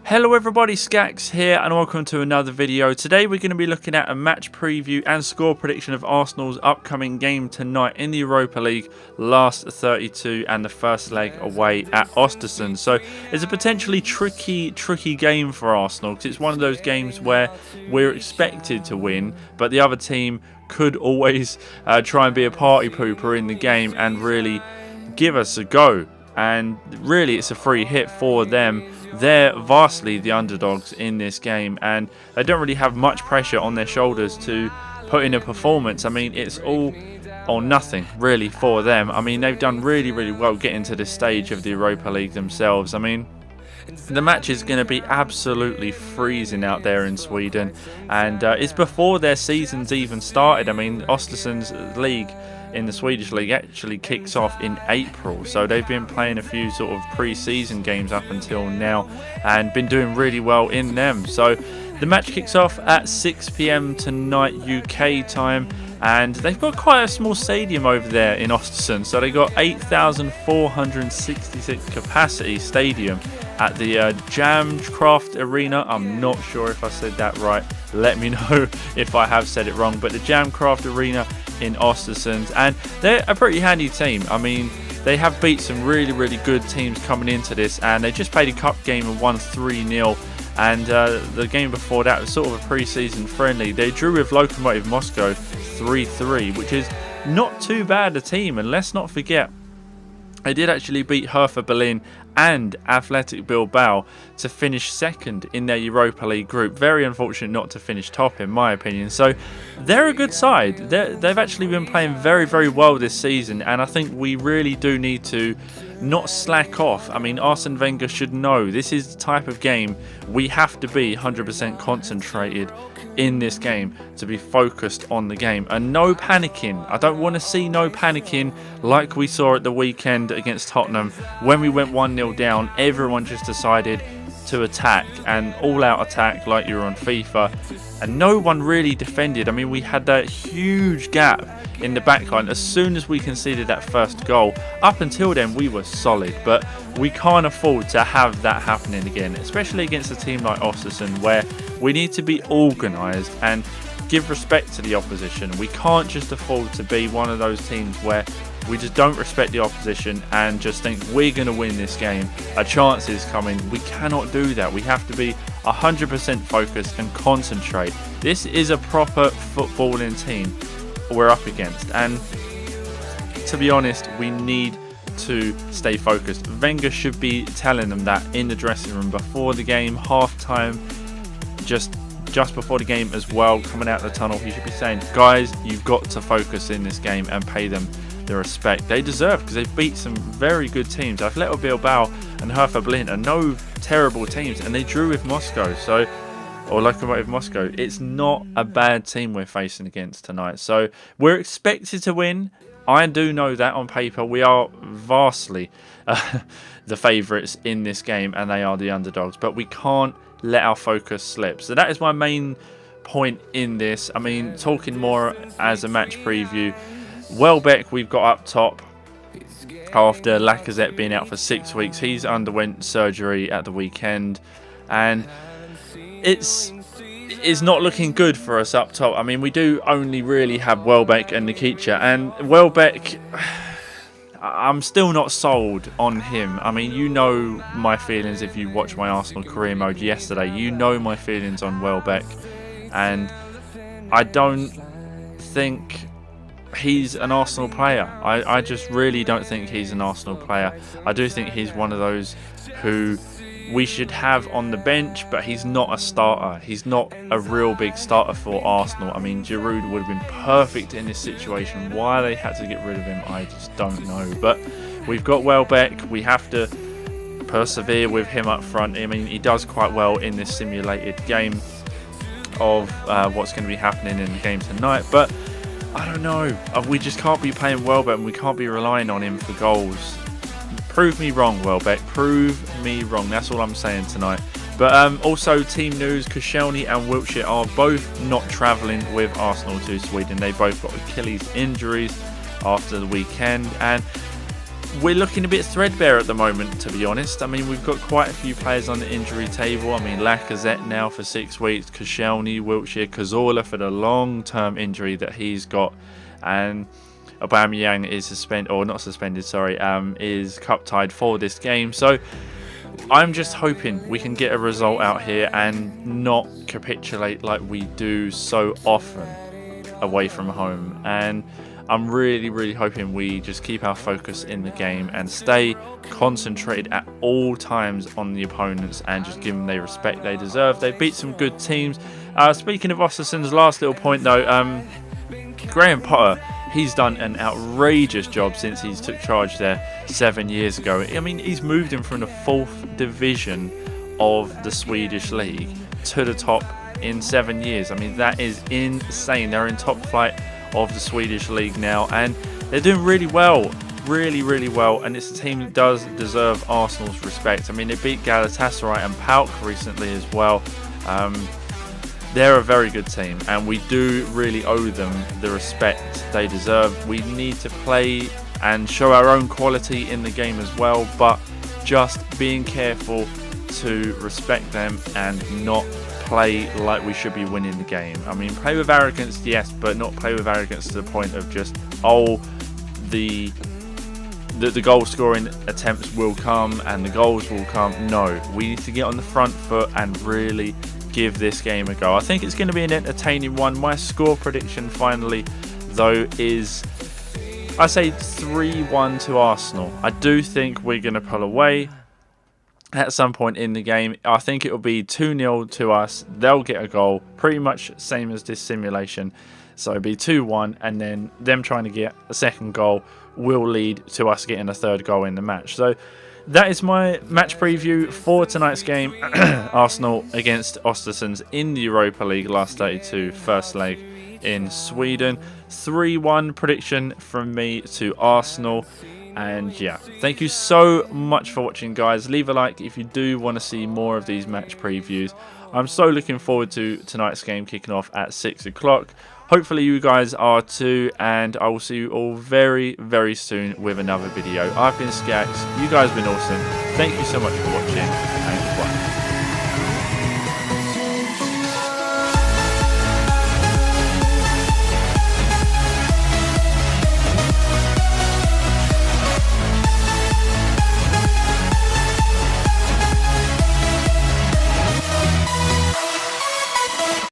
Hello everybody, Skax here and welcome to another video. Today we're going to be looking at a match preview and score prediction of Arsenal's upcoming game tonight in the Europa League, last 32 and the first leg away at Ostersunds. So it's a potentially tricky game for Arsenal because it's one of those games where we're expected to win, but the other team could always try and be a party pooper in the game and really give us a go. And really it's a free hit for them. They're vastly the underdogs in this game and they don't really have much pressure on their shoulders to put in a performance. I mean, it's all or nothing really for them. I mean, they've done really well getting to this stage of the Europa League themselves. I mean, the match is going to be absolutely freezing out there in Sweden, and it's before their season's even started. I mean, Ostersunds league in the Swedish league actually kicks off in April, so they've been playing a few sort of pre-season games up until now and been doing really well in them. So the match kicks off at 6 PM tonight UK time, and they've got quite a small stadium over there in Ostersund. So they got 8,466 capacity stadium at the Jamcraft Arena. I'm not sure if I said that right. Let me know if I have said it wrong. But the Jamcraft Arena in Ostersunds, and they're a pretty handy team. I mean, they have beat some really good teams coming into this, and they just played a cup game and won 3-0. And the game before that was sort of a pre-season friendly. They drew with Lokomotiv Moscow 3-3, which is not too bad a team. And let's not forget, they did actually beat Hertha Berlin and Athletic Bilbao to finish second in their Europa League group. Very unfortunate not to finish top, in my opinion. So they're a good side. They've actually been playing very well this season, and I think we really do need to not slack off. I mean, Arsene Wenger should know this is the type of game we have to be 100% concentrated in this game to be focused on the game, and no panicking. I don't want to see no panicking like we saw at the weekend against Tottenham when we went 1-0 down. Everyone just decided to attack, and all-out attack like you're on FIFA, and no one really defended. I mean, we had that huge gap in the backline as soon as we conceded that first goal. Up until then we were solid, but we can't afford to have that happening again, especially against a team like Ostersund, where we need to be organised and give respect to the opposition. We can't just afford to be one of those teams where we just don't respect the opposition and just think we're going to win this game, a chance is coming. We cannot do that. We have to be 100% focused and concentrate. This is a proper footballing team we're up against, and to be honest, we need to stay focused. Wenger should be telling them that in the dressing room before the game, half time, just before the game as well, coming out of the tunnel. He should be saying, guys, you've got to focus in this game and pay them the respect they deserve, because they've beat some very good teams. Athletic Bilbao and Hertha Berlin are no terrible teams, and they drew with Moscow, or Lokomotiv Moscow. It's not a bad team we're facing against tonight. So we're expected to win. I do know that on paper we are vastly the favourites in this game, and they are the underdogs, but we can't let our focus slip. So that is my main point in this. I mean, talking more as a match preview, Welbeck we've got up top after Lacazette being out for 6 weeks. He's underwent surgery at the weekend, and it's not looking good for us up top. I mean, we do only really have Welbeck and Nikica, and Welbeck, I'm still not sold on him. I mean, you know my feelings if you watched my Arsenal career mode yesterday. You know my feelings on Welbeck, and I don't think he's an Arsenal player. I just really don't think he's an Arsenal player. I do think he's one of those who we should have on the bench, but he's not a starter. He's not a real big starter for Arsenal. I mean, Giroud would have been perfect in this situation. Why they had to get rid of him, I just don't know. But we've got Welbeck. We have to persevere with him up front. I mean, he does quite well in this simulated game of what's going to be happening in the game tonight. But I don't know. We just can't be playing Welbeck, and we can't be relying on him for goals. Prove me wrong, Welbeck. Prove me wrong. That's all I'm saying tonight. But also, team news, Koscielny and Wilshere are both not travelling with Arsenal to Sweden. They both got Achilles injuries after the weekend. And we're looking a bit threadbare at the moment, to be honest. I mean, we've got quite a few players on the injury table. I mean, Lacazette now for 6 weeks, Koscielny, Wiltshire, Cazorla for the long-term injury that he's got, and Aubameyang is is cup tied for this game. So I'm just hoping we can get a result out here and not capitulate like we do so often away from home. And I'm really hoping we just keep our focus in the game and stay concentrated at all times on the opponents and just give them the respect they deserve. They beat some good teams. Speaking of Ostersunds, last little point though, Graham Potter, he's done an outrageous job since he took charge there 7 years ago. I mean, he's moved him from the 4th division of the Swedish league to the top in 7 years. I mean, that is insane. They're in top flight of the Swedish league now, and they're doing really well, really well, and it's a team that does deserve Arsenal's respect. I mean, they beat Galatasaray and PAOK recently as well. They're a very good team, and we do really owe them the respect they deserve. We need to play and show our own quality in the game as well, but just being careful to respect them and not play like we should be winning the game. I mean, play with arrogance, yes, but not play with arrogance to the point of just, oh, the goal scoring attempts will come and the goals will come. No, we need to get on the front foot and really give this game a go. I think it's going to be an entertaining one. My score prediction finally though is, I say 3-1 to Arsenal. I do think we're going to pull away at some point in the game. I think it will be 2-0 to us. They'll get a goal, pretty much same as this simulation. So it'll be 2-1, and then them trying to get a second goal will lead to us getting a third goal in the match. So that is my match preview for tonight's game. Arsenal against Ostersunds in the Europa League last 32, first leg in Sweden. 3-1 prediction from me to Arsenal. And yeah, thank you so much for watching, guys. Leave a like if you do want to see more of these match previews. I'm so looking forward to tonight's game kicking off at 6 o'clock. Hopefully you guys are too, and I will see you all very soon with another video. I've been Skax, you guys have been awesome. Thank you so much for watching.